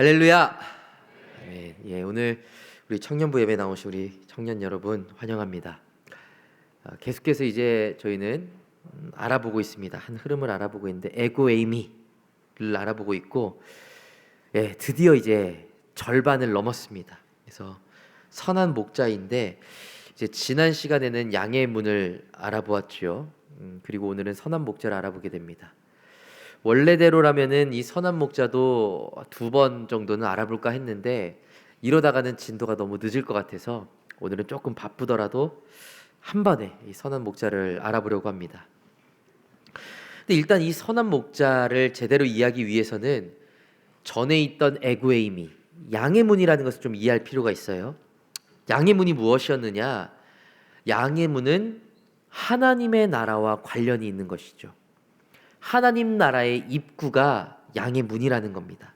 할렐루야. 아멘. 예, 오늘 우리 청년부 예배 나오신 우리 청년 여러분 환영합니다. 계속해서 이제 저희는 알아보고 있습니다. 한 흐름을 알아보고 있는데 에고에이미를 알아보고 있고, 예, 드디어 이제 절반을 넘었습니다. 그래서 선한 목자인데 이제 지난 시간에는 양의 문을 알아보았죠. 그리고 오늘은 선한 목자를 알아보게 됩니다. 원래대로라면은 이 선한 목자도 2번 정도는 알아볼까 했는데 이러다가는 진도가 너무 늦을 것 같아서 오늘은 조금 바쁘더라도 한 번에 이 선한 목자를 알아보려고 합니다. 근데 일단 이 선한 목자를 제대로 이해하기 위해서는 전에 있던 에고에이미, 양의 문이라는 것을 좀 이해할 필요가 있어요. 양의 문이 무엇이었느냐? 양의 문은 하나님의 나라와 관련이 있는 것이죠. 하나님 나라의 입구가 양의 문이라는 겁니다.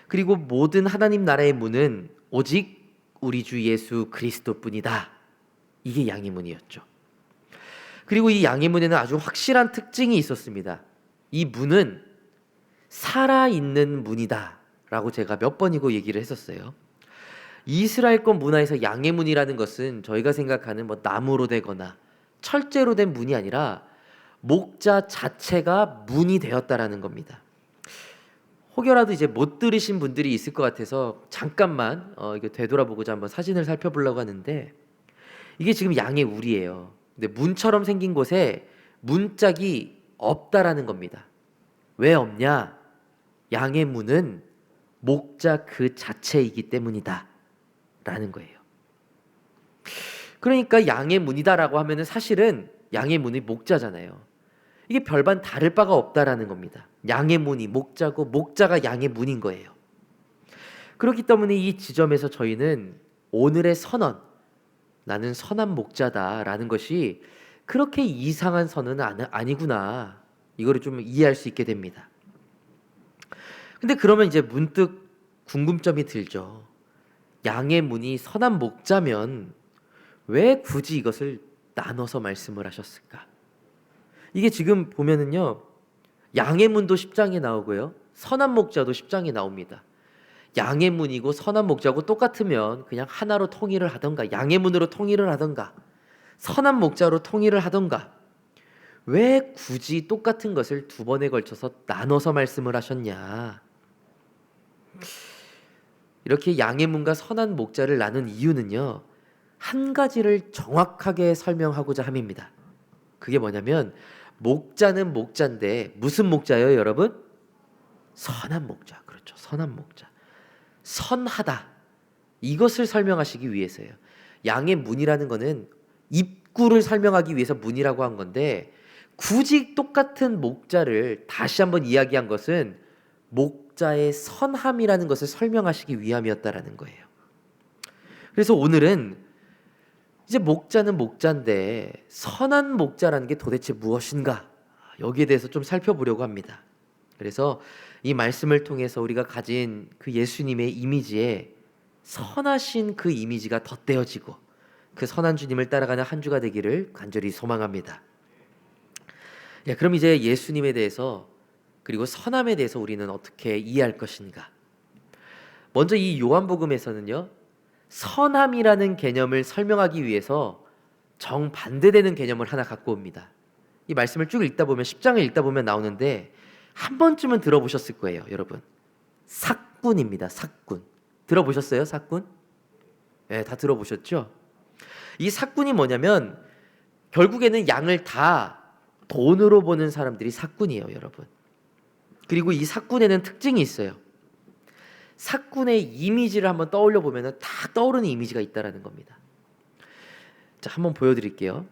그리고 모든 하나님 나라의 문은 오직 우리 주 예수 그리스도뿐이다. 이게 양의 문이었죠. 그리고 이 양의 문에는 아주 확실한 특징이 있었습니다. 이 문은 살아있는 문이다 라고 제가 몇 번이고 얘기를 했었어요. 이스라엘권 문화에서 양의 문이라는 것은 저희가 생각하는 나무로 되거나 철제로 된 문이 아니라 목자 자체가 문이 되었다라는 겁니다. 혹여라도 이제 못 들으신 분들이 있을 것 같아서 잠깐만 이거 되돌아보고자 한번 사진을 살펴보려고 하는데, 이게 지금 양의 울이에요. 근데 문처럼 생긴 곳에 문짝이 없다라는 겁니다. 왜 없냐? 양의 문은 목자 그 자체이기 때문이다 라는 거예요. 그러니까 양의 문이다라고 하면은 사실은 양의 문이 목자잖아요. 이게 별반 다를 바가 없다라는 겁니다. 양의 문이 목자고 목자가 양의 문인 거예요. 그렇기 때문에 이 지점에서 저희는 오늘의 선언, 나는 선한 목자다라는 것이 그렇게 이상한 선언은 아니구나, 이거를 좀 이해할 수 있게 됩니다. 근데 그러면 이제 문득 궁금점이 들죠. 양의 문이 선한 목자면 왜 굳이 이것을 나눠서 말씀을 하셨을까? 이게 지금 보면은요, 양의 문도 10장에 나오고요, 선한 목자도 10장에 나옵니다. 양의 문이고 선한 목자고 똑같으면 그냥 하나로 통일을 하던가, 양의 문으로 통일을 하던가, 선한 목자로 통일을 하던가, 왜 굳이 똑같은 것을 2번에 걸쳐서 나눠서 말씀을 하셨냐? 이렇게 양의 문과 선한 목자를 나눈 이유는요, 한 가지를 정확하게 설명하고자 함입니다. 그게 뭐냐면, 목자는 목자인데 무슨 목자예요, 여러분? 선한 목자. 그렇죠. 선한 목자. 선하다. 이것을 설명하시기 위해서예요. 양의 문이라는 거는 입구를 설명하기 위해서 문이라고 한 건데, 굳이 똑같은 목자를 다시 한번 이야기한 것은 목자의 선함이라는 것을 설명하시기 위함이었다라는 거예요. 그래서 오늘은 이제 목자는 목자인데 선한 목자라는 게 도대체 무엇인가, 여기에 대해서 좀 살펴보려고 합니다. 그래서 이 말씀을 통해서 우리가 가진 그 예수님의 이미지에 선하신 그 이미지가 덧대어지고 그 선한 주님을 따라가는 한 주가 되기를 간절히 소망합니다. 그럼 이제 예수님에 대해서, 그리고 선함에 대해서 우리는 어떻게 이해할 것인가? 먼저 이 요한복음에서는요, 선함이라는 개념을 설명하기 위해서 정반대되는 개념을 하나 갖고 옵니다. 이 말씀을 쭉 읽다 보면, 10장을 읽다 보면 나오는데 한 번쯤은 들어보셨을 거예요, 여러분. 삭군입니다. 삭군. 들어보셨어요, 삭군? 네, 다 들어보셨죠? 이 삭군이 뭐냐면 결국에는 양을 다 돈으로 보는 사람들이 삭군이에요, 여러분. 그리고 이 삭군에는 특징이 있어요. 삭군의 이미지를 한번 떠올려 보면 다 떠오르는 이미지가 있다라는 겁니다. 자, 한번 보여드릴게요.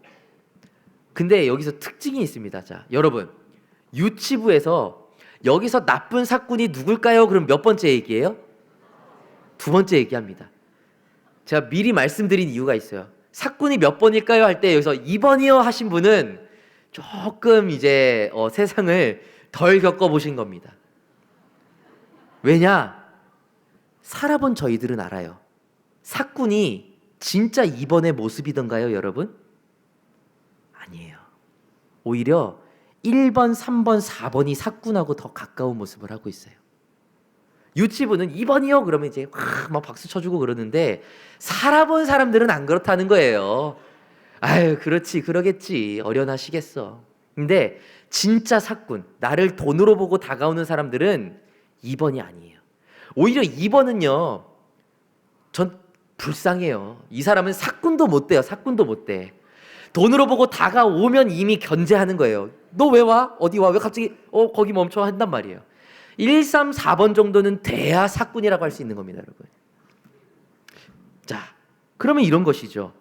근데 여기서 특징이 있습니다. 자, 여러분, 유치부에서 여기서 나쁜 삭군이 누굴까요? 그럼 몇 번째 얘기예요? 2번째 얘기합니다. 제가 미리 말씀드린 이유가 있어요. 삭군이 몇 번일까요? 할 때 여기서 2번이요 하신 분은 조금 이제 세상을 덜 겪어보신 겁니다. 왜냐? 살아본 저희들은 알아요. 삭군이 진짜 2번의 모습이던가요, 여러분? 아니에요. 오히려 1번, 3번, 4번이 삭군하고 더 가까운 모습을 하고 있어요. 유치부는 2번이요 그러면 이제 막 박수 쳐주고 그러는데 살아본 사람들은 안 그렇다는 거예요. 아유 그렇지 그러겠지 어련하시겠어. 근데 진짜 사꾼, 나를 돈으로 보고 다가오는 사람들은 2번이 아니에요. 오히려 2번은요 전 불쌍해요. 이 사람은 사꾼도 못 돼요. 사꾼도 못 돼. 돈으로 보고 다가오면 이미 견제하는 거예요. 너 왜 와? 어디 와? 왜 갑자기 거기 멈춰 한단 말이에요. 1, 3, 4번 정도는 돼야 사꾼이라고 할 수 있는 겁니다, 여러분. 자, 그러면 이런 것이죠.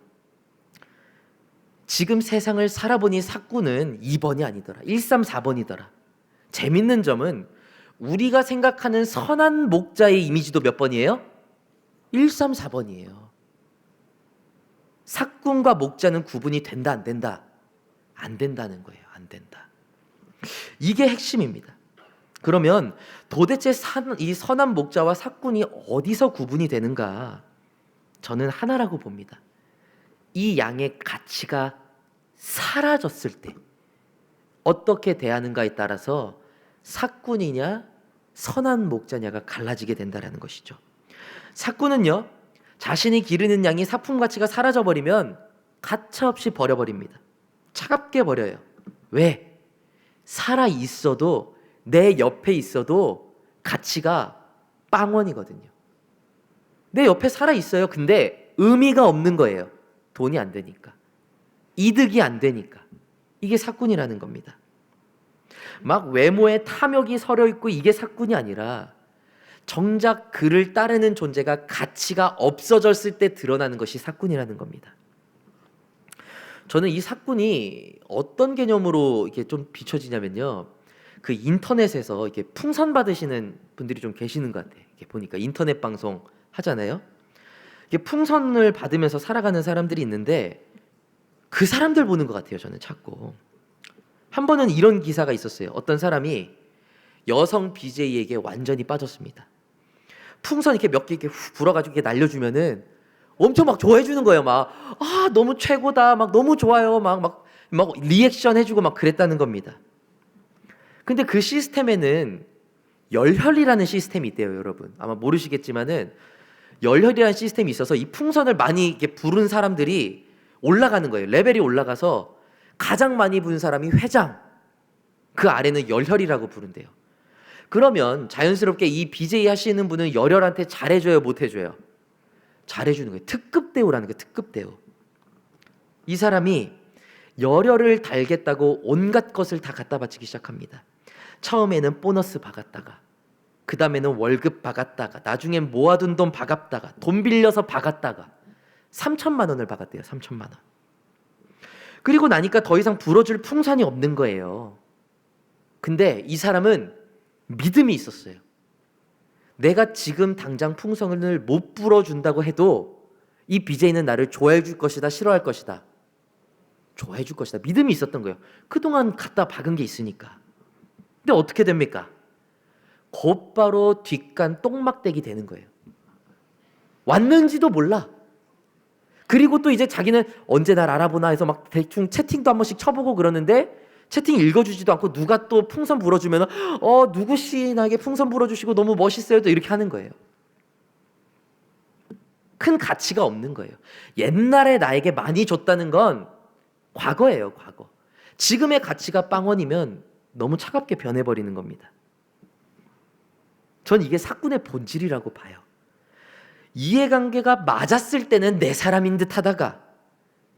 지금 세상을 살아보니 사꾼은 2번이 아니더라. 1, 3, 4번이더라. 재밌는 점은 우리가 생각하는 선한 목자의 이미지도 몇 번이에요? 1, 3, 4번이에요. 사꾼과 목자는 구분이 된다, 안 된다? 안 된다는 거예요. 안 된다. 이게 핵심입니다. 그러면 도대체 이 선한 목자와 사꾼이 어디서 구분이 되는가? 저는 하나라고 봅니다. 이 양의 가치가 사라졌을 때 어떻게 대하는가에 따라서 사꾼이냐 선한 목자냐가 갈라지게 된다는 것이죠. 사꾼은요, 자신이 기르는 양이 사품 가치가 사라져버리면 가차없이 버려버립니다. 차갑게 버려요. 왜? 살아있어도 내 옆에 있어도 가치가 빵원이거든요. 내 옆에 살아있어요. 근데 의미가 없는 거예요. 돈이 안 되니까. 이득이 안 되니까. 이게 사꾼이라는 겁니다. 막 외모에 탐욕이 서려 있고 이게 사꾼이 아니라 정작 그를 따르는 존재가 가치가 없어졌을 때 드러나는 것이 사꾼이라는 겁니다. 저는 이 사꾼이 어떤 개념으로 이렇게 좀 비춰지냐면요. 그 인터넷에서 이렇게 풍선 받으시는 분들이 좀 계시는 것 같아요. 이렇게 보니까 인터넷 방송 하잖아요. 이게 풍선을 받으면서 살아가는 사람들이 있는데 그 사람들 보는 것 같아요. 저는 자꾸. 한 번은 이런 기사가 있었어요. 어떤 사람이 여성 BJ에게 완전히 빠졌습니다. 풍선 이렇게 몇 개 이렇게 후 불어가지고 이렇게 날려주면은 엄청 막 좋아해 주는 거예요. 막 너무 최고다, 막 너무 좋아요, 막 리액션 해주고 막 그랬다는 겁니다. 근데 그 시스템에는 열혈이라는 시스템이 있대요, 여러분. 아마 모르시겠지만은 열혈이라는 시스템이 있어서 이 풍선을 많이 이렇게 부른 사람들이 올라가는 거예요. 레벨이 올라가서 가장 많이 부른 사람이 회장, 그 아래는 열혈이라고 부른대요. 그러면 자연스럽게 이 BJ 하시는 분은 열혈한테 잘해줘요, 못해줘요? 잘해주는 거예요. 특급 대우라는 거예요. 특급 대우. 이 사람이 열혈을 달겠다고 온갖 것을 다 갖다 바치기 시작합니다. 처음에는 보너스 박았다가, 그 다음에는 월급 박았다가, 나중엔 모아둔 돈 박았다가, 돈 빌려서 박았다가 3천만 원을 박았대요. 3천만 원. 그리고 나니까 더 이상 불어줄 풍선이 없는 거예요. 근데 이 사람은 믿음이 있었어요. 내가 지금 당장 풍선을 못 불어준다고 해도 이 BJ는 나를 좋아해 줄 것이다, 싫어할 것이다? 좋아해 줄 것이다. 믿음이 있었던 거예요. 그동안 갖다 박은 게 있으니까. 근데 어떻게 됩니까? 곧바로 뒷간 똥막대기 되는 거예요. 왔는지도 몰라. 그리고 또 이제 자기는 언제 날 알아보나 해서 막 대충 채팅도 한 번씩 쳐보고 그러는데 채팅 읽어주지도 않고 누가 또 풍선 불어주면 누구씨 나에게 풍선 불어주시고 너무 멋있어요 또 이렇게 하는 거예요. 큰 가치가 없는 거예요. 옛날에 나에게 많이 줬다는 건 과거예요. 과거. 지금의 가치가 빵원이면 너무 차갑게 변해버리는 겁니다. 전 이게 사꾼의 본질이라고 봐요. 이해관계가 맞았을 때는 내 사람인 듯 하다가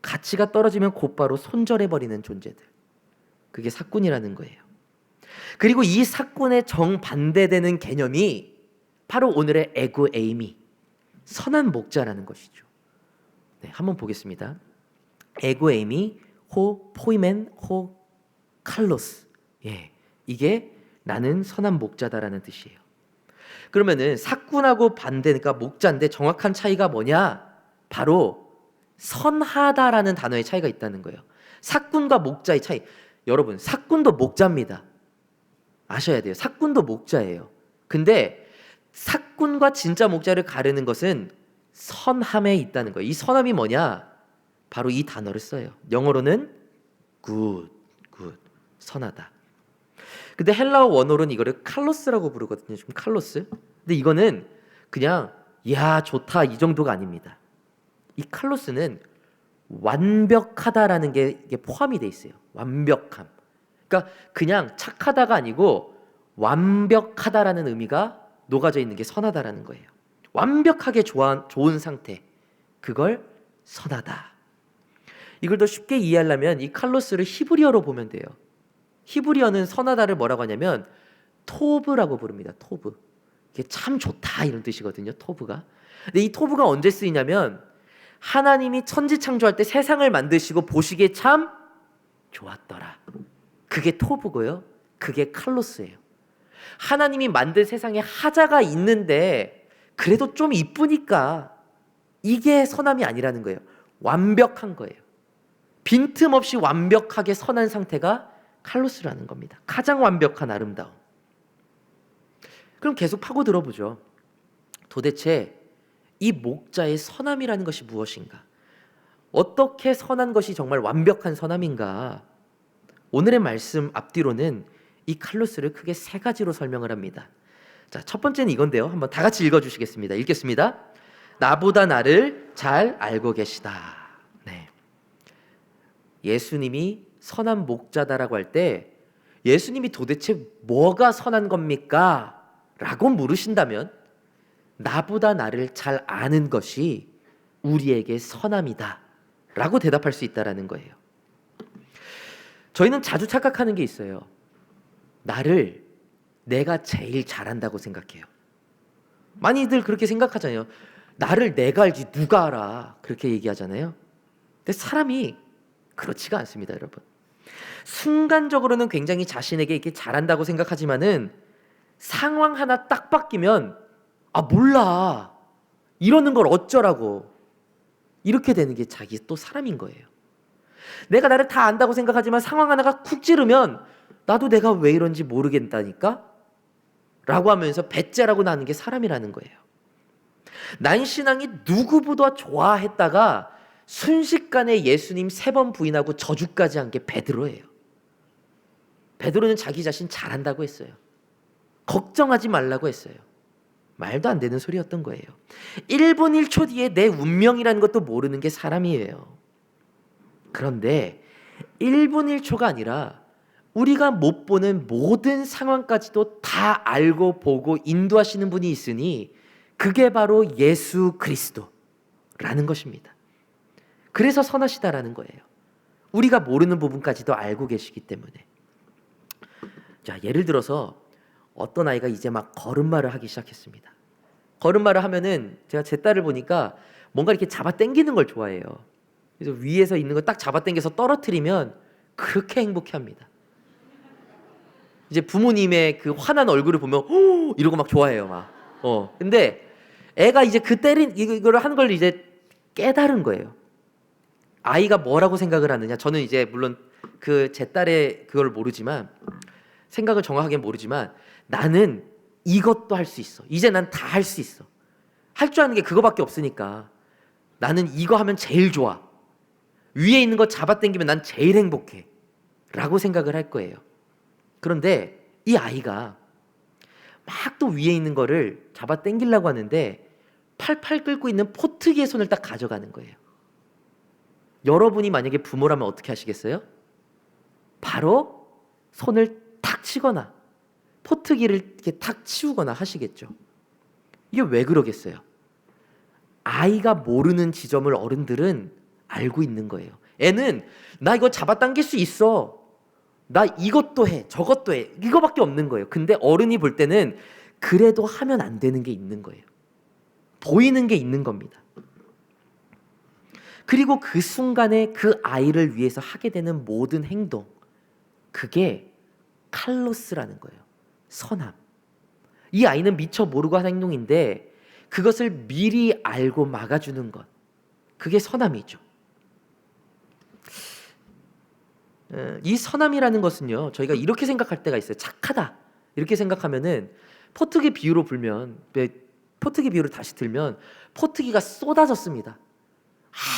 가치가 떨어지면 곧바로 손절해버리는 존재들. 그게 사꾼이라는 거예요. 그리고 이 사꾼의 정반대되는 개념이 바로 오늘의 에고 에이미, 선한 목자라는 것이죠. 네, 한번 보겠습니다. 에고 에이미 호 포이멘 호 칼로스. 예, 이게 나는 선한 목자다라는 뜻이에요. 그러면은 사꾼하고 반대니까 목자인데 정확한 차이가 뭐냐? 바로 선하다라는 단어의 차이가 있다는 거예요. 사꾼과 목자의 차이. 여러분, 사꾼도 목자입니다. 아셔야 돼요. 사꾼도 목자예요. 근데 사꾼과 진짜 목자를 가르는 것은 선함에 있다는 거예요. 이 선함이 뭐냐? 바로 이 단어를 써요. 영어로는 good, 선하다. 근데 헬라어 원어로는 이거를 칼로스라고 부르거든요. 좀 칼로스. 근데 이거는 그냥 야 좋다 이 정도가 아닙니다. 이 칼로스는 완벽하다라는 게 이게 포함이 돼 있어요. 완벽함. 그러니까 그냥 착하다가 아니고 완벽하다라는 의미가 녹아져 있는 게 선하다라는 거예요. 완벽하게 좋은 상태. 그걸 선하다. 이걸 더 쉽게 이해하려면 이 칼로스를 히브리어로 보면 돼요. 히브리어는 선하다를 뭐라고 하냐면 토브라고 부릅니다. 토브. 이게 참 좋다 이런 뜻이거든요. 토브가. 근데 이 토브가 언제 쓰이냐면 하나님이 천지 창조할 때 세상을 만드시고 보시기에 참 좋았더라. 그게 토브고요. 그게 칼로스예요. 하나님이 만든 세상에 하자가 있는데 그래도 좀 이쁘니까 이게 선함이 아니라는 거예요. 완벽한 거예요. 빈틈없이 완벽하게 선한 상태가 칼로스라는 겁니다. 가장 완벽한 아름다움. 그럼 계속 파고 들어보죠. 도대체 이 목자의 선함이라는 것이 무엇인가? 어떻게 선한 것이 정말 완벽한 선함인가? 오늘의 말씀 앞뒤로는 이 칼로스를 크게 세 가지로 설명을 합니다. 자, 첫 번째는 이건데요. 한번 다 같이 읽어주시겠습니다. 읽겠습니다. 나보다 나를 잘 알고 계시다. 네. 예수님이 선한 목자다라고 할 때 예수님이 도대체 뭐가 선한 겁니까? 라고 물으신다면 나보다 나를 잘 아는 것이 우리에게 선함이다 라고 대답할 수 있다라는 거예요. 저희는 자주 착각하는 게 있어요. 나를 내가 제일 잘한다고 생각해요. 많이들 그렇게 생각하잖아요. 나를 내가 알지 누가 알아 그렇게 얘기하잖아요. 근데 사람이 그렇지가 않습니다, 여러분. 순간적으로는 굉장히 자신에게 이렇게 잘한다고 생각하지만은 상황 하나 딱 바뀌면 아 몰라 이러는 걸 어쩌라고 이렇게 되는 게 자기 또 사람인 거예요. 내가 나를 다 안다고 생각하지만 상황 하나가 쿡 찌르면 나도 내가 왜 이런지 모르겠다니까 라고 하면서 배째라고 나는 게 사람이라는 거예요. 난 신앙이 누구보다 좋아했다가 순식간에 예수님 3번 부인하고 저주까지 한 게 베드로예요. 베드로는 자기 자신 잘한다고 했어요. 걱정하지 말라고 했어요. 말도 안 되는 소리였던 거예요. 1분 1초 뒤에 내 운명이라는 것도 모르는 게 사람이에요. 그런데 1분 1초가 아니라 우리가 못 보는 모든 상황까지도 다 알고 보고 인도하시는 분이 있으니 그게 바로 예수 그리스도라는 것입니다. 그래서 선하시다라는 거예요. 우리가 모르는 부분까지도 알고 계시기 때문에. 자, 예를 들어서 어떤 아이가 이제 막 걸음마를 하기 시작했습니다. 걸음마를 하면은 제가 제 딸을 보니까 뭔가 이렇게 잡아 당기는 걸 좋아해요. 그래서 위에서 있는 거 딱 잡아 당겨서 떨어뜨리면 그렇게 행복해합니다. 이제 부모님의 그 화난 얼굴을 보면 오! 이러고 막 좋아해요, 막. 근데 애가 이제 그 이거를 하는 걸 이제 깨달은 거예요. 아이가 뭐라고 생각을 하느냐. 저는 이제 물론 그 제 딸의 그걸 모르지만 생각을 정확하게 모르지만 나는 이것도 할 수 있어. 이제 난 다 할 수 있어. 할 줄 아는 게 그거밖에 없으니까 나는 이거 하면 제일 좋아. 위에 있는 거 잡아당기면 난 제일 행복해. 라고 생각을 할 거예요. 그런데 이 아이가 막 또 위에 있는 거를 잡아당기려고 하는데 팔팔 끓고 있는 포트기의 손을 딱 가져가는 거예요. 여러분이 만약에 부모라면 어떻게 하시겠어요? 바로 손을 탁 치거나 포트기를 이렇게 탁 치우거나 하시겠죠. 이게 왜 그러겠어요? 아이가 모르는 지점을 어른들은 알고 있는 거예요. 애는 나 이거 잡아당길 수 있어. 나 이것도 해, 저것도 해. 이거밖에 없는 거예요. 근데 어른이 볼 때는 그래도 하면 안 되는 게 있는 거예요. 보이는 게 있는 겁니다. 그리고 그 순간에 그 아이를 위해서 하게 되는 모든 행동, 그게 칼로스라는 거예요. 선함. 이 아이는 미처 모르고 한 행동인데 그것을 미리 알고 막아주는 것, 그게 선함이죠. 이 선함이라는 것은요, 저희가 이렇게 생각할 때가 있어요. 착하다 이렇게 생각하면은 포트기 비유로 불면, 포트기 비유를 다시 들면 포트기가 쏟아졌습니다.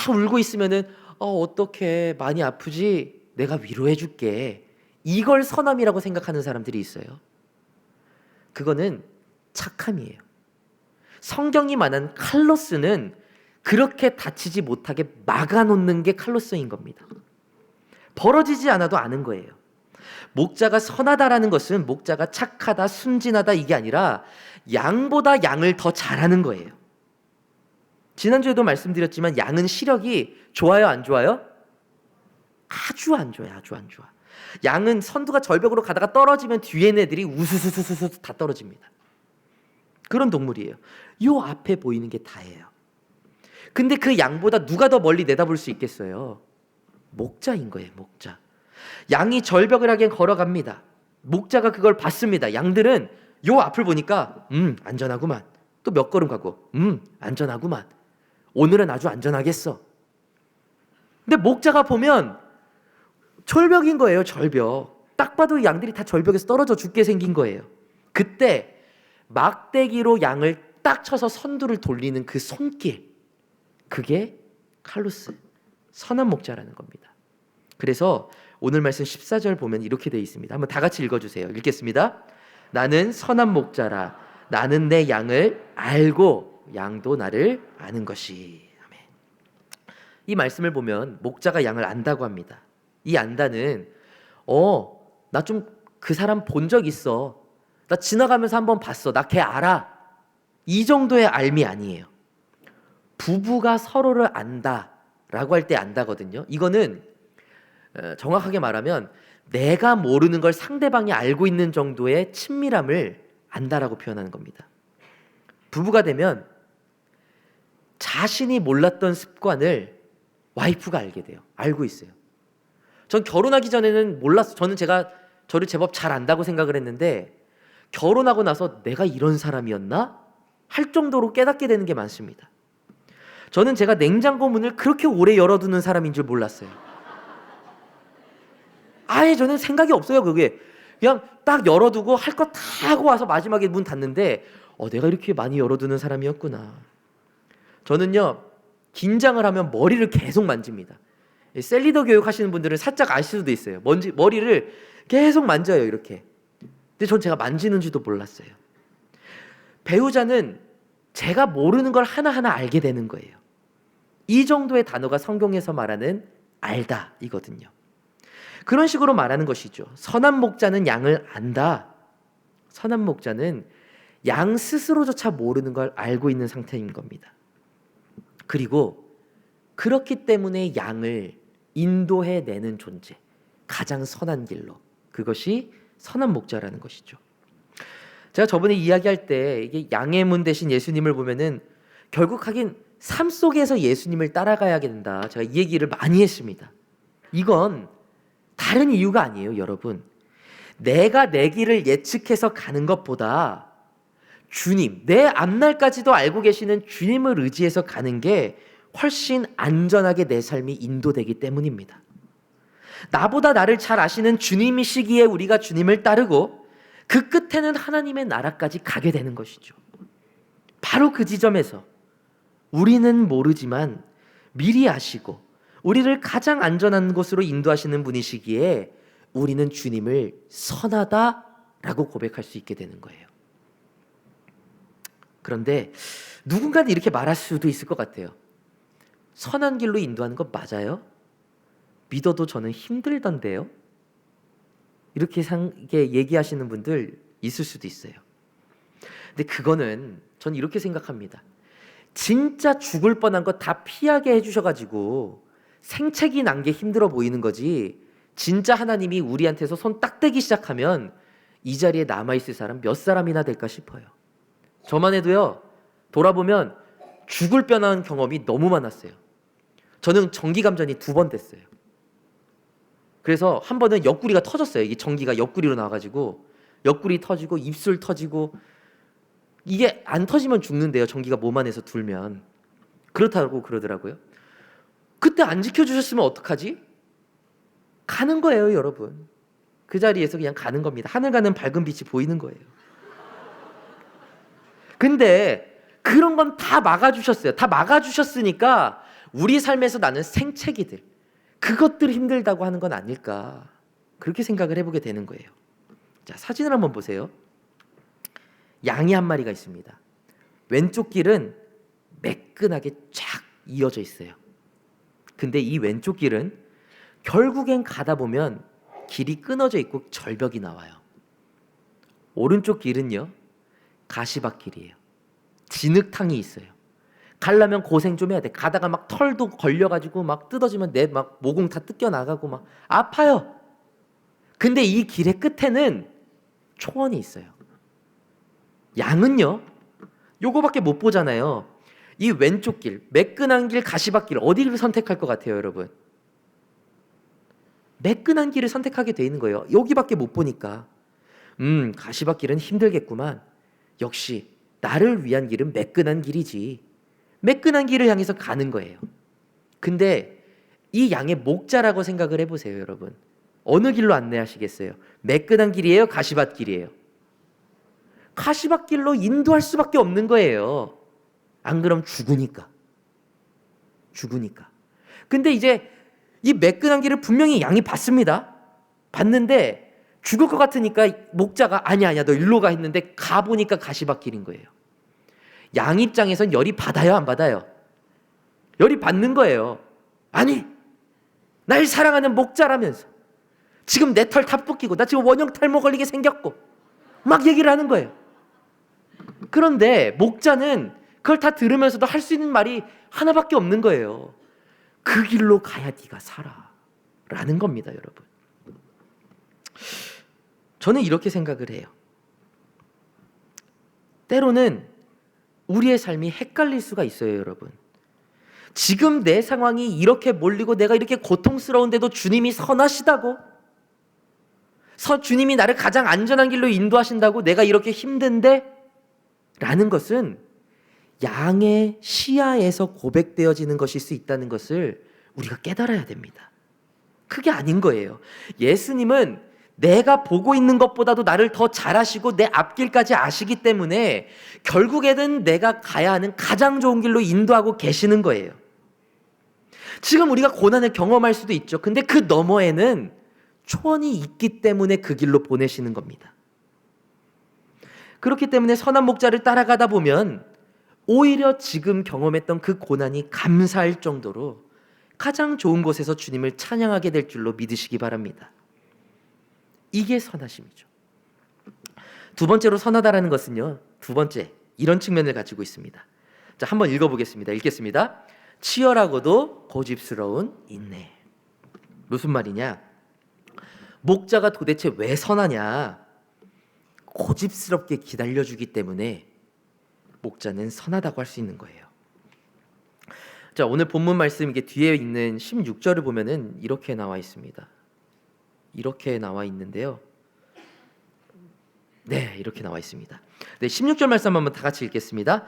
울고 있으면은 어떡해 많이 아프지? 내가 위로해 줄게. 이걸 선함이라고 생각하는 사람들이 있어요. 그거는 착함이에요. 성경이 말하는 칼로스는 그렇게 다치지 못하게 막아놓는 게 칼로스인 겁니다. 벌어지지 않아도 아는 거예요. 목자가 선하다라는 것은 목자가 착하다, 순진하다 이게 아니라 양보다 양을 더 잘하는 거예요. 지난주에도 말씀드렸지만 양은 시력이 좋아요, 안 좋아요? 아주 안 좋아요, 아주 안 좋아. 양은 선두가 절벽으로 가다가 떨어지면 뒤에 있는 애들이 우수수수수 다 떨어집니다. 그런 동물이에요. 요 앞에 보이는 게 다예요. 근데 그 양보다 누가 더 멀리 내다볼 수 있겠어요? 목자인 거예요, 목자. 양이 절벽을 하게 걸어갑니다. 목자가 그걸 봤습니다. 양들은 요 앞을 보니까 안전하구만. 또 몇 걸음 가고 안전하구만. 오늘은 아주 안전하겠어. 근데 목자가 보면 절벽인 거예요, 절벽. 딱 봐도 양들이 다 절벽에서 떨어져 죽게 생긴 거예요. 그때 막대기로 양을 딱 쳐서 선두를 돌리는 그 손길, 그게 칼로스, 선한 목자라는 겁니다. 그래서 오늘 말씀 14절 보면 이렇게 되어 있습니다. 한번 다 같이 읽어주세요. 읽겠습니다. 나는 선한 목자라. 나는 내 양을 알고 양도 나를 아는 것이. 아멘. 이 말씀을 보면 목자가 양을 안다고 합니다. 이 안다는 나 좀 그 사람 본 적 있어. 나 지나가면서 한번 봤어. 나 걔 알아. 이 정도의 알미 아니에요. 부부가 서로를 안다라고 할 때 안다거든요. 이거는 정확하게 말하면 내가 모르는 걸 상대방이 알고 있는 정도의 친밀함을 안다라고 표현하는 겁니다. 부부가 되면 자신이 몰랐던 습관을 와이프가 알게 돼요. 알고 있어요. 전 결혼하기 전에는 몰랐어. 제가 저를 제법 잘 안다고 생각을 했는데 결혼하고 나서 내가 이런 사람이었나? 할 정도로 깨닫게 되는 게 많습니다. 저는 제가 냉장고 문을 그렇게 오래 열어두는 사람인 줄 몰랐어요. 아예 저는 생각이 없어요. 그게 그냥 딱 열어두고 할 거 다 하고 와서 마지막에 문 닫는데 내가 이렇게 많이 열어두는 사람이었구나. 저는요, 긴장을 하면 머리를 계속 만집니다. 셀리더 교육 하시는 분들은 살짝 아실 수도 있어요. 머리를 계속 만져요, 이렇게. 근데 전 제가 만지는지도 몰랐어요. 배우자는 제가 모르는 걸 하나하나 알게 되는 거예요. 이 정도의 단어가 성경에서 말하는 알다 이거든요. 그런 식으로 말하는 것이죠. 선한 목자는 양을 안다. 선한 목자는 양 스스로조차 모르는 걸 알고 있는 상태인 겁니다. 그리고 그렇기 때문에 양을 인도해내는 존재, 가장 선한 길로, 그것이 선한 목자라는 것이죠. 제가 저번에 이야기할 때 이게 양의 문 대신 예수님을 보면은 결국 하긴 삶 속에서 예수님을 따라가야 된다. 제가 이 얘기를 많이 했습니다. 이건 다른 이유가 아니에요, 여러분. 내가 내 길을 예측해서 가는 것보다 주님, 내 앞날까지도 알고 계시는 주님을 의지해서 가는 게 훨씬 안전하게 내 삶이 인도되기 때문입니다. 나보다 나를 잘 아시는 주님이시기에 우리가 주님을 따르고 그 끝에는 하나님의 나라까지 가게 되는 것이죠. 바로 그 지점에서 우리는 모르지만 미리 아시고 우리를 가장 안전한 곳으로 인도하시는 분이시기에 우리는 주님을 선하다라고 고백할 수 있게 되는 거예요. 그런데 누군가는 이렇게 말할 수도 있을 것 같아요. 선한 길로 인도하는 거 맞아요? 믿어도 저는 힘들던데요? 이렇게 얘기하시는 분들 있을 수도 있어요. 근데 그거는 전 이렇게 생각합니다. 진짜 죽을 뻔한 거 다 피하게 해주셔가지고 생채기 난 게 힘들어 보이는 거지, 진짜 하나님이 우리한테서 손 딱 대기 시작하면 이 자리에 남아있을 사람 몇 사람이나 될까 싶어요. 저만 해도요, 돌아보면 죽을 뻔한 경험이 너무 많았어요. 저는 전기감전이 2번 됐어요. 그래서 한 번은 옆구리가 터졌어요. 이게 전기가 옆구리로 나와가지고 옆구리 터지고 입술 터지고, 이게 안 터지면 죽는데요, 전기가 몸 안에서 둘면. 그렇다고 그러더라고요. 그때 안 지켜주셨으면 어떡하지? 가는 거예요, 여러분. 그 자리에서 그냥 가는 겁니다. 하늘 가는 밝은 빛이 보이는 거예요. 근데 그런 건 다 막아주셨어요. 다 막아주셨으니까 우리 삶에서 나는 생채기들, 그것들 힘들다고 하는 건 아닐까, 그렇게 생각을 해보게 되는 거예요. 자, 사진을 한번 보세요. 양이 한 마리가 있습니다. 왼쪽 길은 매끈하게 쫙 이어져 있어요. 근데 이 왼쪽 길은 결국엔 가다 보면 길이 끊어져 있고 절벽이 나와요. 오른쪽 길은요, 가시밭길이에요. 진흙탕이 있어요. 가려면 고생 좀 해야 돼. 가다가 막 털도 걸려가지고 막 뜯어지면 내 막 모공 다 뜯겨 나가고 막 아파요. 근데 이 길의 끝에는 초원이 있어요. 양은요, 요거밖에 못 보잖아요. 이 왼쪽 길, 매끈한 길, 가시밭길, 어디를 선택할 것 같아요, 여러분? 매끈한 길을 선택하게 돼 있는 거예요. 여기밖에 못 보니까. 가시밭길은 힘들겠구만. 역시 나를 위한 길은 매끈한 길이지. 매끈한 길을 향해서 가는 거예요. 근데 이 양의 목자라고 생각을 해보세요, 여러분. 어느 길로 안내하시겠어요? 매끈한 길이에요? 가시밭길이에요? 가시밭길로 인도할 수밖에 없는 거예요. 안 그럼 죽으니까. 근데 이제 이 매끈한 길을 분명히 양이 봤습니다. 봤는데 죽을 것 같으니까 목자가 아니야 너 일로 가 했는데 가보니까 가시밭길인 거예요. 양 입장에선 열이 받아요, 안 받아요? 열이 받는 거예요. 아니, 날 사랑하는 목자라면서 지금 내 털 다 볶이고 나 지금 원형 탈모 걸리게 생겼고 막 얘기를 하는 거예요. 그런데 목자는 그걸 다 들으면서도 할 수 있는 말이 하나밖에 없는 거예요. 그 길로 가야 네가 살아 라는 겁니다, 여러분. 저는 이렇게 생각을 해요. 때로는 우리의 삶이 헷갈릴 수가 있어요, 여러분. 지금 내 상황이 이렇게 몰리고 내가 이렇게 고통스러운데도 주님이 선하시다고? 주님이 나를 가장 안전한 길로 인도하신다고 내가 이렇게 힘든데? 라는 것은 양의 시야에서 고백되어지는 것일 수 있다는 것을 우리가 깨달아야 됩니다. 그게 아닌 거예요. 예수님은 내가 보고 있는 것보다도 나를 더 잘 아시고 내 앞길까지 아시기 때문에 결국에는 내가 가야 하는 가장 좋은 길로 인도하고 계시는 거예요. 지금 우리가 고난을 경험할 수도 있죠. 근데 그 너머에는 초원이 있기 때문에 그 길로 보내시는 겁니다. 그렇기 때문에 선한 목자를 따라가다 보면 오히려 지금 경험했던 그 고난이 감사할 정도로 가장 좋은 곳에서 주님을 찬양하게 될 줄로 믿으시기 바랍니다. 이게 선하심이죠. 두 번째로 선하다라는 것은요, 두 번째 이런 측면을 가지고 있습니다. 자, 한번 읽어보겠습니다. 읽겠습니다. 치열하고도 고집스러운 인내. 무슨 말이냐? 목자가 도대체 왜 선하냐? 고집스럽게 기다려주기 때문에 목자는 선하다고 할 수 있는 거예요. 자, 오늘 본문 말씀 이게 뒤에 있는 16절을 보면은 이렇게 나와 있습니다. 이렇게 나와 있는데요. 네, 이렇게 나와 있습니다. 네, 16절 말씀 한번 다 같이 읽겠습니다.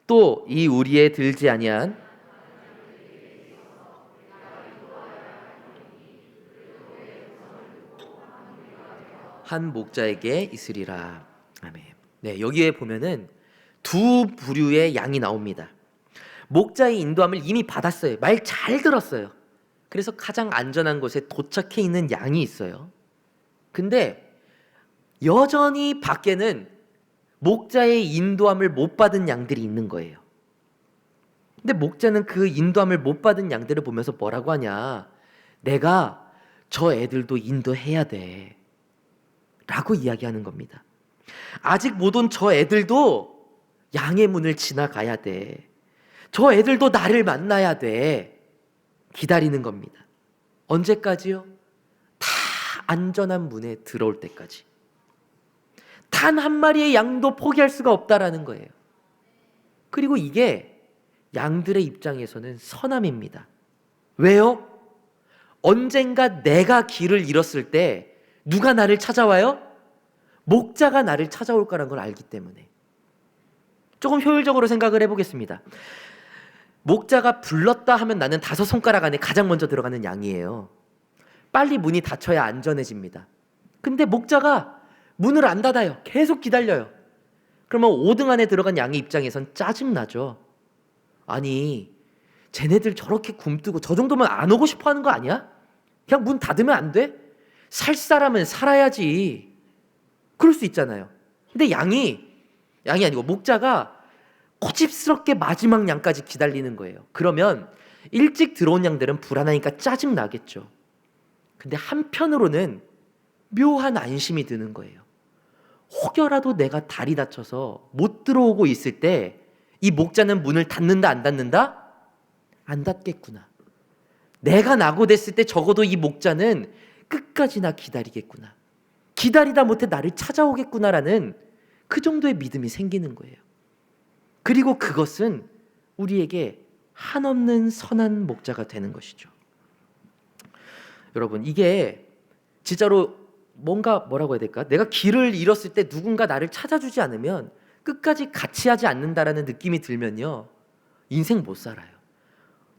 또 이 우리에 들지 아니한 한 목자에게 있으리라. 아멘. 네, 여기에 보면은 두 부류의 양이 나옵니다. 목자의 인도함을 이미 받았어요. 말 잘 들었어요. 그래서 가장 안전한 곳에 도착해 있는 양이 있어요. 근데 여전히 밖에는 목자의 인도함을 못 받은 양들이 있는 거예요. 근데 목자는 그 인도함을 못 받은 양들을 보면서 뭐라고 하냐? 내가 저 애들도 인도해야 돼 라고 이야기하는 겁니다. 아직 못 온 저 애들도 양의 문을 지나가야 돼. 저 애들도 나를 만나야 돼. 기다리는 겁니다. 언제까지요? 다 안전한 문에 들어올 때까지. 단 한 마리의 양도 포기할 수가 없다라는 거예요. 그리고 이게 양들의 입장에서는 선함입니다. 왜요? 언젠가 내가 길을 잃었을 때 누가 나를 찾아와요? 목자가 나를 찾아올 거라는 걸 알기 때문에. 조금 효율적으로 생각을 해보겠습니다. 목자가 불렀다 하면 나는 5손가락 안에 가장 먼저 들어가는 양이에요. 빨리 문이 닫혀야 안전해집니다. 근데 목자가 문을 안 닫아요. 계속 기다려요. 그러면 5등 안에 들어간 양의 입장에선 짜증나죠. 아니, 쟤네들 저렇게 굼뜨고 저 정도면 안 오고 싶어 하는 거 아니야? 그냥 문 닫으면 안 돼? 살 사람은 살아야지. 그럴 수 있잖아요. 근데 양이 아니고 목자가 고집스럽게 마지막 양까지 기다리는 거예요. 그러면 일찍 들어온 양들은 불안하니까 짜증 나겠죠. 근데 한편으로는 묘한 안심이 드는 거예요. 혹여라도 내가 다리 다쳐서 못 들어오고 있을 때 이 목자는 문을 닫는다 안 닫는다? 안 닫겠구나. 내가 낙오됐을 때 적어도 이 목자는 끝까지 나 기다리겠구나. 기다리다 못해 나를 찾아오겠구나라는 그 정도의 믿음이 생기는 거예요. 그리고 그것은 우리에게 한없는 선한 목자가 되는 것이죠. 여러분, 이게 진짜로 뭐라고 해야 될까? 내가 길을 잃었을 때 누군가 나를 찾아주지 않으면 끝까지 같이 하지 않는다라는 느낌이 들면요, 인생 못 살아요.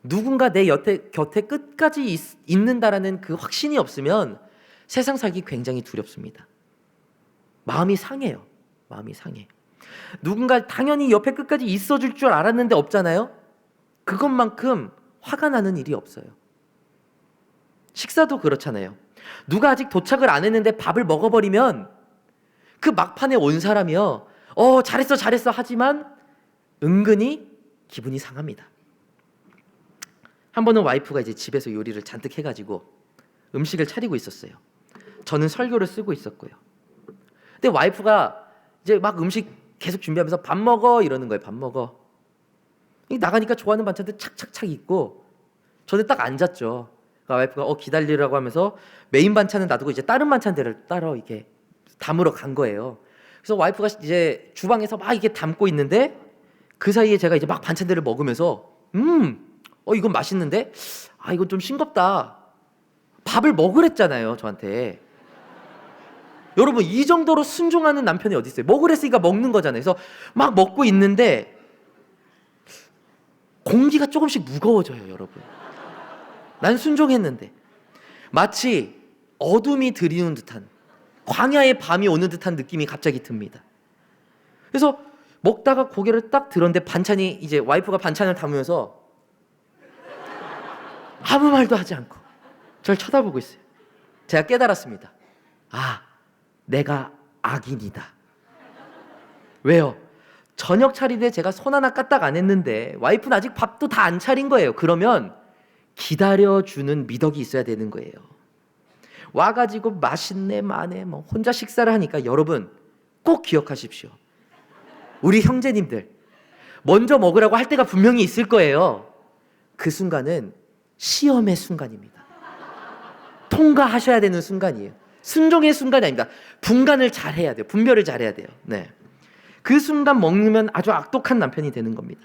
누군가 내 곁에 끝까지 있는다라는 그 확신이 없으면 세상 살기 굉장히 두렵습니다. 마음이 상해요. 마음이 상해. 누군가 당연히 옆에 끝까지 있어줄 줄 알았는데 없잖아요. 그것만큼 화가 나는 일이 없어요. 식사도 그렇잖아요. 누가 아직 도착을 안 했는데 밥을 먹어버리면 그 막판에 온 사람이요, 잘했어 하지만 은근히 기분이 상합니다. 한 번은 와이프가 이제 집에서 요리를 잔뜩 해가지고 음식을 차리고 있었어요. 저는 설교를 쓰고 있었고요. 근데 와이프가 이제 막 음식 계속 준비하면서 밥 먹어 이러는 거예요. 밥 먹어. 나가니까 좋아하는 반찬들 착착착 있고 저는 딱 앉았죠. 그러니까 와이프가 기다리라고 하면서 메인 반찬은 놔두고 이제 다른 반찬들을 따로 이렇게 담으러 간 거예요. 그래서 와이프가 이제 주방에서 막 이게 담고 있는데 그 사이에 제가 이제 막 반찬들을 먹으면서 이건 맛있는데 이건 좀 싱겁다. 밥을 먹으랬잖아요, 저한테. 여러분, 이 정도로 순종하는 남편이 어디 있어요? 먹으랬으니까 먹는 거잖아요. 그래서 막 먹고 있는데 공기가 조금씩 무거워져요, 여러분. 난 순종했는데 마치 어둠이 들이는 듯한, 광야의 밤이 오는 듯한 느낌이 갑자기 듭니다. 그래서 먹다가 고개를 딱 들었는데 반찬이, 이제 와이프가 반찬을 담으면서 아무 말도 하지 않고 저를 쳐다보고 있어요. 제가 깨달았습니다. 내가 악인이다. 왜요? 저녁 차리는데 제가 손 하나 까딱 안 했는데 와이프는 아직 밥도 다 안 차린 거예요. 그러면 기다려주는 미덕이 있어야 되는 거예요. 와가지고 맛있네 마네 혼자 식사를 하니까, 여러분 꼭 기억하십시오. 우리 형제님들, 먼저 먹으라고 할 때가 분명히 있을 거예요. 그 순간은 시험의 순간입니다. 통과하셔야 되는 순간이에요. 순종의 순간이 아닙니다. 분간을 잘해야 돼요. 분별을 잘해야 돼요. 네. 그 순간 먹으면 아주 악독한 남편이 되는 겁니다.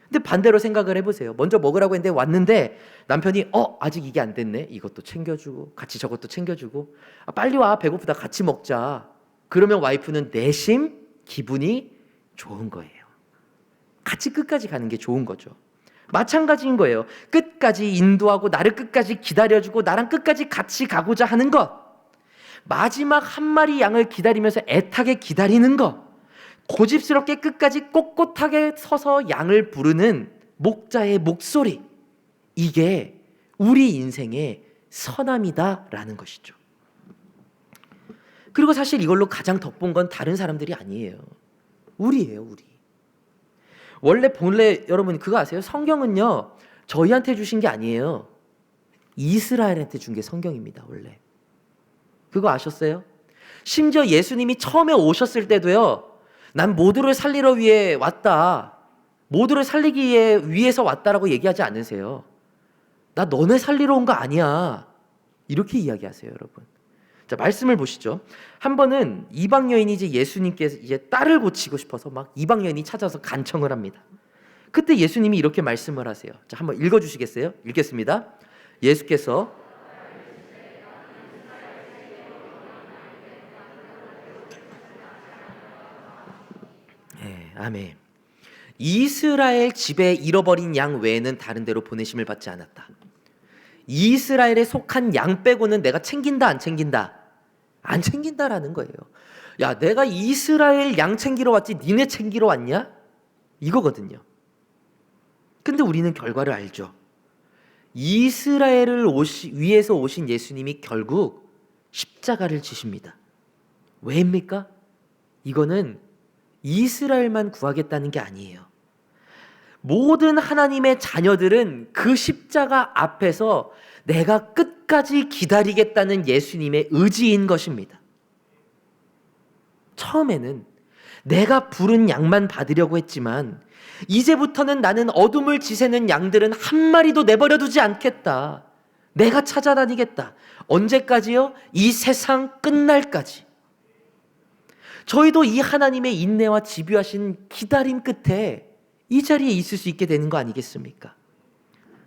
근데 반대로 생각을 해보세요. 먼저 먹으라고 했는데 왔는데 남편이 아직 이게 안 됐네. 이것도 챙겨주고 같이 저것도 챙겨주고, 빨리 와, 배고프다, 같이 먹자. 그러면 와이프는 내심 기분이 좋은 거예요. 같이 끝까지 가는 게 좋은 거죠. 마찬가지인 거예요. 끝까지 인도하고 나를 끝까지 기다려주고 나랑 끝까지 같이 가고자 하는 것, 마지막 한 마리 양을 기다리면서 애타게 기다리는 것, 고집스럽게 끝까지 꼿꼿하게 서서 양을 부르는 목자의 목소리, 이게 우리 인생의 선함이다라는 것이죠. 그리고 사실 이걸로 가장 덕본 건 다른 사람들이 아니에요. 우리예요, 우리. 본래 여러분 그거 아세요? 성경은요, 저희한테 주신 게 아니에요. 이스라엘한테 준 게 성경입니다, 원래. 그거 아셨어요? 심지어 예수님이 처음에 오셨을 때도요, 난 모두를 살리러 위해 왔다, 모두를 살리기 위해서 왔다라고 얘기하지 않으세요. 나 너네 살리러 온 거 아니야, 이렇게 이야기하세요, 여러분. 자, 말씀을 보시죠. 한 번은 이방 여인이 이제 예수님께서 이제 딸을 고치고 싶어서 막 이방 여인이 찾아서 간청을 합니다. 그때 예수님이 이렇게 말씀을 하세요. 자, 한번 읽어주시겠어요? 읽겠습니다. 예수께서 아멘. 이스라엘 집에 잃어버린 양 외에는 다른 데로 보내심을 받지 않았다. 이스라엘에 속한 양 빼고는 내가 챙긴다 안 챙긴다? 안 챙긴다라는 거예요. 야, 내가 이스라엘 양 챙기러 왔지 니네 챙기러 왔냐? 이거거든요. 근데 우리는 결과를 알죠. 이스라엘을 위해서 오신 예수님이 결국 십자가를 지십니다. 왜입니까? 이거는 이스라엘만 구하겠다는 게 아니에요. 모든 하나님의 자녀들은 그 십자가 앞에서 내가 끝까지 기다리겠다는 예수님의 의지인 것입니다. 처음에는 내가 부른 양만 받으려고 했지만 이제부터는 나는 어둠을 지새는 양들은 한 마리도 내버려 두지 않겠다. 내가 찾아다니겠다. 언제까지요? 이 세상 끝날까지. 저희도 이 하나님의 인내와 집요하신 기다림 끝에 이 자리에 있을 수 있게 되는 거 아니겠습니까?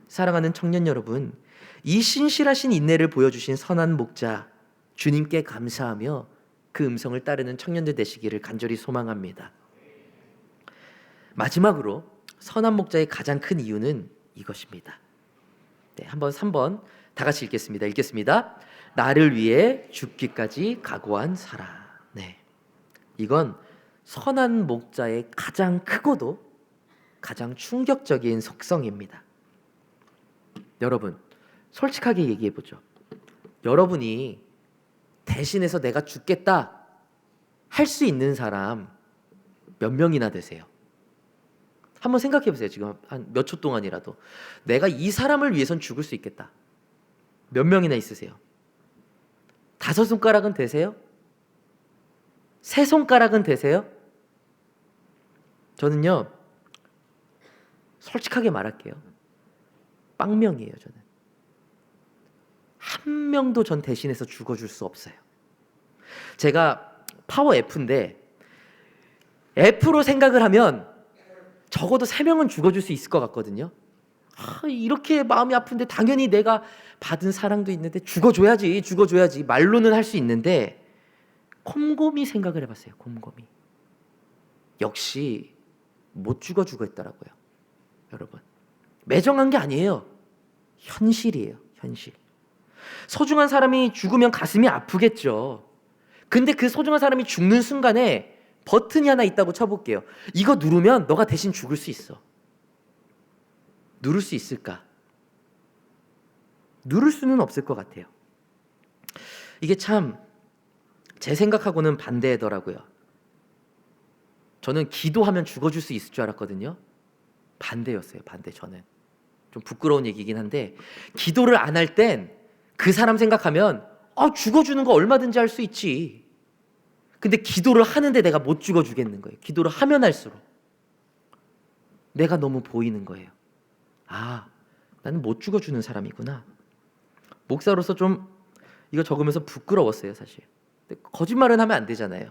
사랑하는 청년 여러분, 이 신실하신 인내를 보여주신 선한 목자 주님께 감사하며 그 음성을 따르는 청년들 되시기를 간절히 소망합니다. 마지막으로 선한 목자의 가장 큰 이유는 이것입니다. 네, 한번 3번 다 같이 읽겠습니다. 나를 위해 죽기까지 각오한 사람. 네, 이건 선한 목자의 가장 크고도 가장 충격적인 속성입니다. 여러분, 솔직하게 얘기해보죠. 여러분이 대신해서 내가 죽겠다 할 수 있는 사람 몇 명이나 되세요? 한번 생각해보세요. 지금 한 몇 초 동안이라도 내가 이 사람을 위해선 죽을 수 있겠다. 몇 명이나 있으세요? 5손가락은 되세요? 3손가락은 되세요? 저는요, 솔직하게 말할게요. 빵명이에요. 저는 한 명도 전 대신해서 죽어줄 수 없어요. 제가 파워 F인데 F로 생각을 하면 적어도 3명은 죽어줄 수 있을 것 같거든요. 이렇게 마음이 아픈데 당연히 내가 받은 사랑도 있는데 죽어줘야지 말로는 할 수 있는데 곰곰이 생각을 해봤어요. 곰곰이 역시 못 죽어주고 있더라고요. 여러분, 매정한 게 아니에요. 현실이에요. 현실. 소중한 사람이 죽으면 가슴이 아프겠죠. 근데 그 소중한 사람이 죽는 순간에 버튼이 하나 있다고 쳐볼게요. 이거 누르면 너가 대신 죽을 수 있어. 누를 수 있을까? 누를 수는 없을 것 같아요. 이게 참 제 생각하고는 반대더라고요. 저는 기도하면 죽어줄 수 있을 줄 알았거든요. 반대였어요. 반대. 저는 좀 부끄러운 얘기긴 한데 기도를 안 할 땐 그 사람 생각하면 죽어주는 거 얼마든지 할 수 있지. 근데 기도를 하는데 내가 못 죽어주겠는 거예요. 기도를 하면 할수록 내가 너무 보이는 거예요. 나는 못 죽어주는 사람이구나. 목사로서 좀 이거 적으면서 부끄러웠어요. 사실. 근데 거짓말은 하면 안 되잖아요.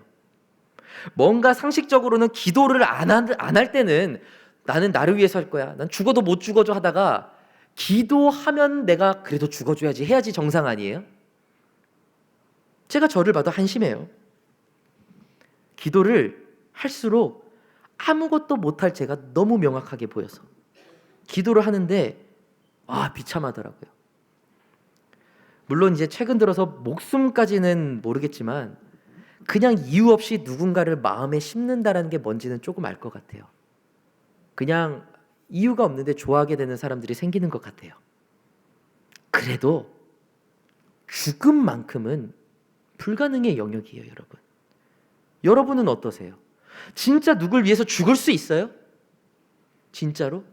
뭔가 상식적으로는 기도를 안 할 때는 나는 나를 위해서 할 거야. 난 죽어도 못 죽어줘 하다가 기도하면 내가 그래도 죽어줘야지 해야지 정상 아니에요? 제가 저를 봐도 한심해요. 기도를 할수록 아무것도 못할 제가 너무 명확하게 보여서 기도를 하는데 비참하더라고요. 물론 이제 최근 들어서 목숨까지는 모르겠지만 그냥 이유 없이 누군가를 마음에 심는다라는 게 뭔지는 조금 알 것 같아요. 그냥 이유가 없는데 좋아하게 되는 사람들이 생기는 것 같아요. 그래도 죽음만큼은 불가능의 영역이에요, 여러분. 여러분은 어떠세요? 진짜 누굴 위해서 죽을 수 있어요? 진짜로?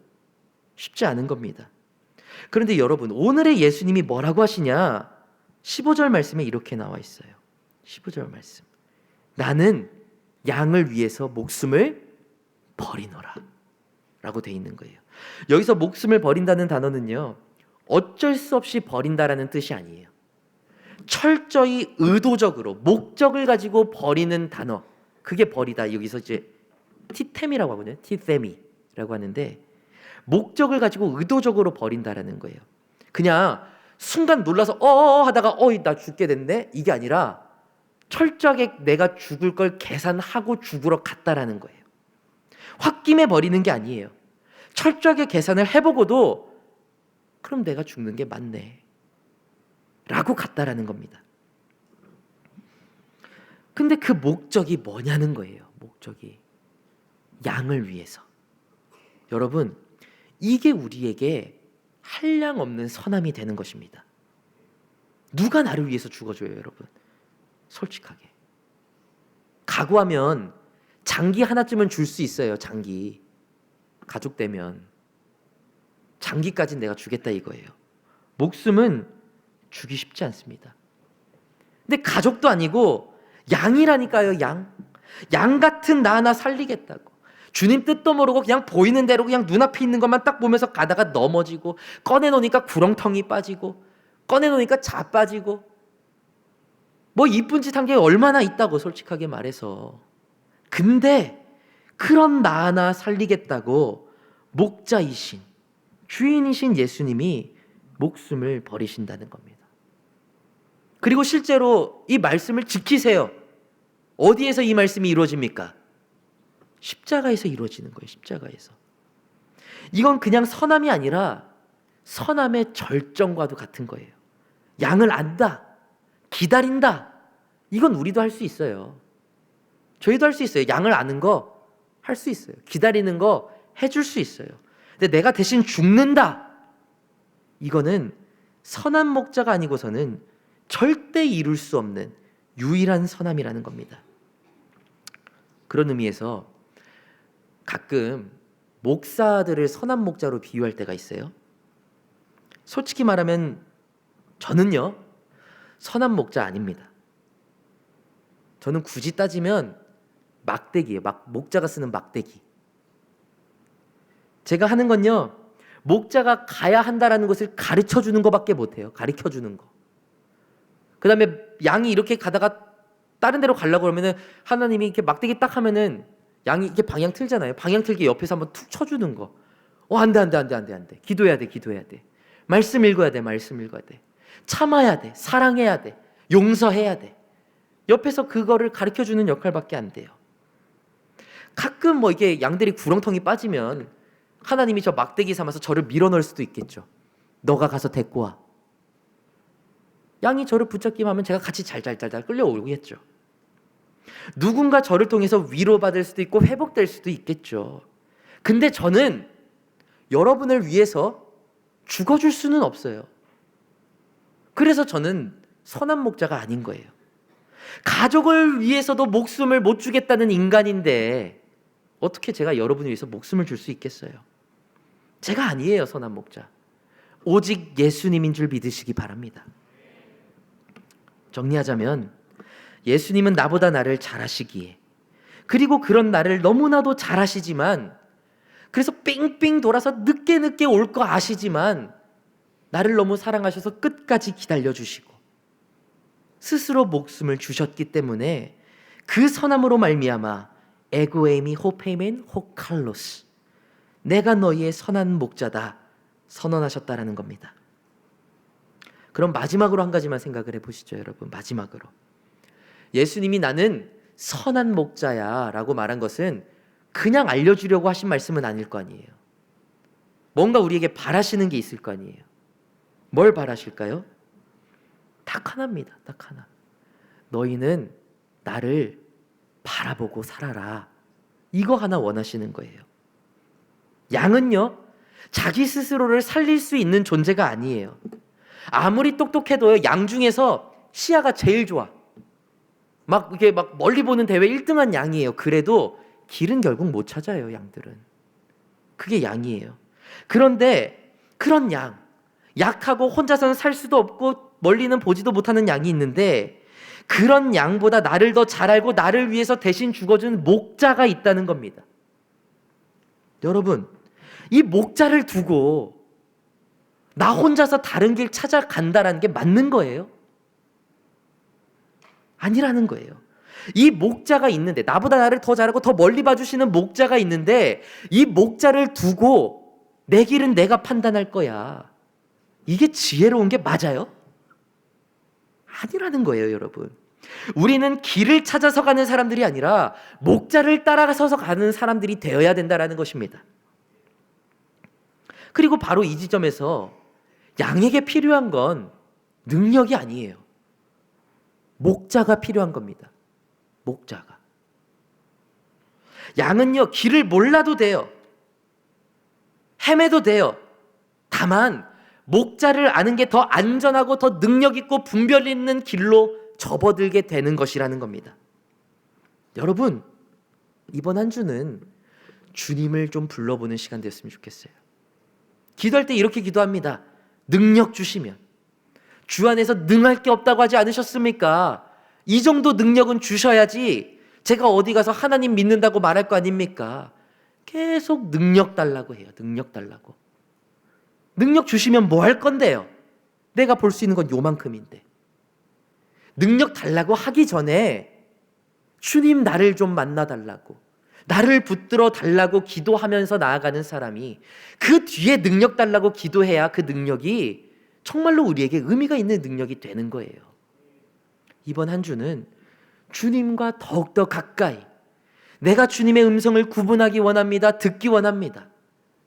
쉽지 않은 겁니다. 그런데 여러분, 오늘의 예수님이 뭐라고 하시냐? 15절 말씀에 이렇게 나와 있어요. 15절 말씀. 나는 양을 위해서 목숨을 버리노라 라고 돼 있는 거예요. 여기서 목숨을 버린다는 단어는요, 어쩔 수 없이 버린다라는 뜻이 아니에요. 철저히 의도적으로 목적을 가지고 버리는 단어, 그게 버리다. 여기서 이제 티템이라고 하거든요. 티템이라고 하는데 목적을 가지고 의도적으로 버린다라는 거예요. 그냥 순간 놀라서 하다가 나 죽게 됐네, 이게 아니라 철저하게 내가 죽을 걸 계산하고 죽으러 갔다라는 거예요. 홧김에 버리는 게 아니에요. 철저하게 계산을 해보고도 그럼 내가 죽는 게 맞네 라고 갔다라는 겁니다. 근데 그 목적이 뭐냐는 거예요. 목적이 양을 위해서. 여러분, 이게 우리에게 한량 없는 선함이 되는 것입니다. 누가 나를 위해서 죽어줘요, 여러분? 솔직하게 각오하면 장기 하나쯤은 줄 수 있어요. 장기. 가족 되면 장기까지는 내가 주겠다 이거예요. 목숨은 주기 쉽지 않습니다. 근데 가족도 아니고 양이라니까요. 양 같은 나 하나 살리겠다고. 주님 뜻도 모르고 그냥 보이는 대로 그냥 눈앞에 있는 것만 딱 보면서 가다가 넘어지고, 꺼내놓으니까 구렁텅이 빠지고, 꺼내놓으니까 자빠지고, 뭐 이쁜 짓 한 게 얼마나 있다고, 솔직하게 말해서. 근데 그런 나 하나 살리겠다고 목자이신, 주인이신 예수님이 목숨을 버리신다는 겁니다. 그리고 실제로 이 말씀을 지키세요. 어디에서 이 말씀이 이루어집니까? 십자가에서 이루어지는 거예요. 십자가에서. 이건 그냥 선함이 아니라 선함의 절정과도 같은 거예요. 양을 안다, 기다린다. 이건 우리도 할 수 있어요. 저희도 할 수 있어요. 양을 아는 거 할 수 있어요. 기다리는 거 해줄 수 있어요. 근데 내가 대신 죽는다, 이거는 선한 목자가 아니고서는 절대 이룰 수 없는 유일한 선함이라는 겁니다. 그런 의미에서 가끔 목사들을 선한 목자로 비유할 때가 있어요. 솔직히 말하면 저는요, 선한 목자 아닙니다. 저는 굳이 따지면 막대기예요. 목자가 쓰는 막대기. 제가 하는 건요, 목자가 가야 한다라는 것을 가르쳐 주는 것밖에 못해요. 가르쳐 주는 거. 그 다음에 양이 이렇게 가다가 다른 데로 가려고 그러면은 하나님이 이렇게 막대기 딱 하면은 양이 이렇게 방향 틀잖아요. 방향 틀게 옆에서 한번 툭 쳐주는 거. 안 돼. 기도해야 돼. 말씀 읽어야 돼. 참아야 돼. 사랑해야 돼. 용서해야 돼. 옆에서 그거를 가르쳐 주는 역할밖에 안 돼요. 가끔 뭐 이게 양들이 구렁텅이 빠지면 하나님이 저 막대기 삼아서 저를 밀어넣을 수도 있겠죠. 너가 가서 데리고 와. 양이 저를 붙잡기만 하면 제가 같이 잘잘잘잘 끌려오겠죠. 누군가 저를 통해서 위로받을 수도 있고 회복될 수도 있겠죠. 근데 저는 여러분을 위해서 죽어줄 수는 없어요. 그래서 저는 선한 목자가 아닌 거예요. 가족을 위해서도 목숨을 못 주겠다는 인간인데 어떻게 제가 여러분을 위해서 목숨을 줄 수 있겠어요? 제가 아니에요, 선한 목자. 오직 예수님인 줄 믿으시기 바랍니다. 정리하자면 예수님은 나보다 나를 잘 아시기에, 그리고 그런 나를 너무나도 잘 아시지만, 그래서 삥삥 돌아서 늦게 올 거 아시지만 나를 너무 사랑하셔서 끝까지 기다려주시고 스스로 목숨을 주셨기 때문에 그 선함으로 말미암아 에고에미 호페멘 호칼로스, 내가 너희의 선한 목자다 선언하셨다라는 겁니다. 그럼 마지막으로 한 가지만 생각을 해보시죠, 여러분. 마지막으로 예수님이 나는 선한 목자야 라고 말한 것은 그냥 알려주려고 하신 말씀은 아닐 거 아니에요. 뭔가 우리에게 바라시는 게 있을 거 아니에요. 뭘 바라실까요? 딱 하나입니다. 딱 하나. 너희는 나를 바라보고 살아라. 이거 하나 원하시는 거예요. 양은요, 자기 스스로를 살릴 수 있는 존재가 아니에요. 아무리 똑똑해도요, 양 중에서 시야가 제일 좋아. 이게 멀리 보는 대회 1등한 양이에요. 그래도 길은 결국 못 찾아요, 양들은. 그게 양이에요. 그런데 그런 양, 약하고 혼자서는 살 수도 없고 멀리는 보지도 못하는 양이 있는데, 그런 양보다 나를 더 잘 알고 나를 위해서 대신 죽어준 목자가 있다는 겁니다. 여러분, 이 목자를 두고 나 혼자서 다른 길 찾아간다라는 게 맞는 거예요? 아니라는 거예요. 이 목자가 있는데, 나보다 나를 더 잘하고 더 멀리 봐주시는 목자가 있는데, 이 목자를 두고 내 길은 내가 판단할 거야, 이게 지혜로운 게 맞아요? 아니라는 거예요, 여러분. 우리는 길을 찾아서 가는 사람들이 아니라 목자를 따라가서 가는 사람들이 되어야 된다는 것입니다. 그리고 바로 이 지점에서 양에게 필요한 건 능력이 아니에요. 목자가 필요한 겁니다. 목자가. 양은요, 길을 몰라도 돼요. 헤매도 돼요. 다만 목자를 아는 게 더 안전하고 더 능력 있고 분별 있는 길로 접어들게 되는 것이라는 겁니다. 여러분, 이번 한 주는 주님을 좀 불러보는 시간 됐으면 좋겠어요. 기도할 때 이렇게 기도합니다. 능력 주시면. 주 안에서 능할 게 없다고 하지 않으셨습니까? 이 정도 능력은 주셔야지 제가 어디 가서 하나님 믿는다고 말할 거 아닙니까? 계속 능력 달라고 해요. 능력 달라고. 능력 주시면 뭐 할 건데요? 내가 볼 수 있는 건 요만큼인데. 능력 달라고 하기 전에 주님 나를 좀 만나 달라고, 나를 붙들어 달라고 기도하면서 나아가는 사람이 그 뒤에 능력 달라고 기도해야 그 능력이 정말로 우리에게 의미가 있는 능력이 되는 거예요. 이번 한 주는 주님과 더욱더 가까이, 내가 주님의 음성을 구분하기 원합니다. 듣기 원합니다.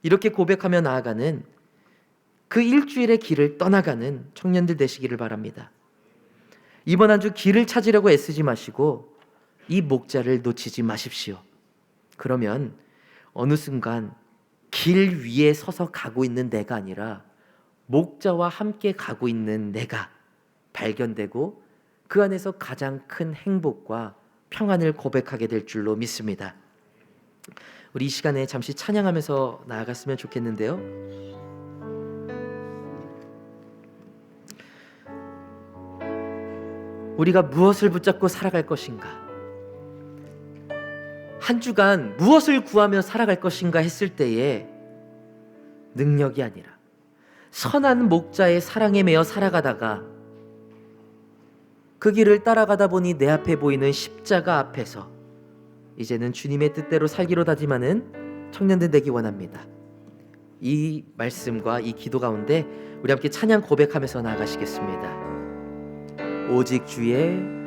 이렇게 고백하며 나아가는 그 일주일의 길을 떠나가는 청년들 되시기를 바랍니다. 이번 한 주 길을 찾으려고 애쓰지 마시고 이 목자를 놓치지 마십시오. 그러면 어느 순간 길 위에 서서 가고 있는 내가 아니라 목자와 함께 가고 있는 내가 발견되고 그 안에서 가장 큰 행복과 평안을 고백하게 될 줄로 믿습니다. 우리 이 시간에 잠시 찬양하면서 나아갔으면 좋겠는데요. 우리가 무엇을 붙잡고 살아갈 것인가? 한 주간 무엇을 구하며 살아갈 것인가 했을 때에 능력이 아니라 선한 목자의 사랑에 매여 살아가다가 그 길을 따라가다 보니 내 앞에 보이는 십자가 앞에서 이제는 주님의 뜻대로 살기로 다짐하는 청년들 되기 원합니다. 이 말씀과 이 기도 가운데 우리 함께 찬양 고백하면서 나아가시겠습니다. 오직 주의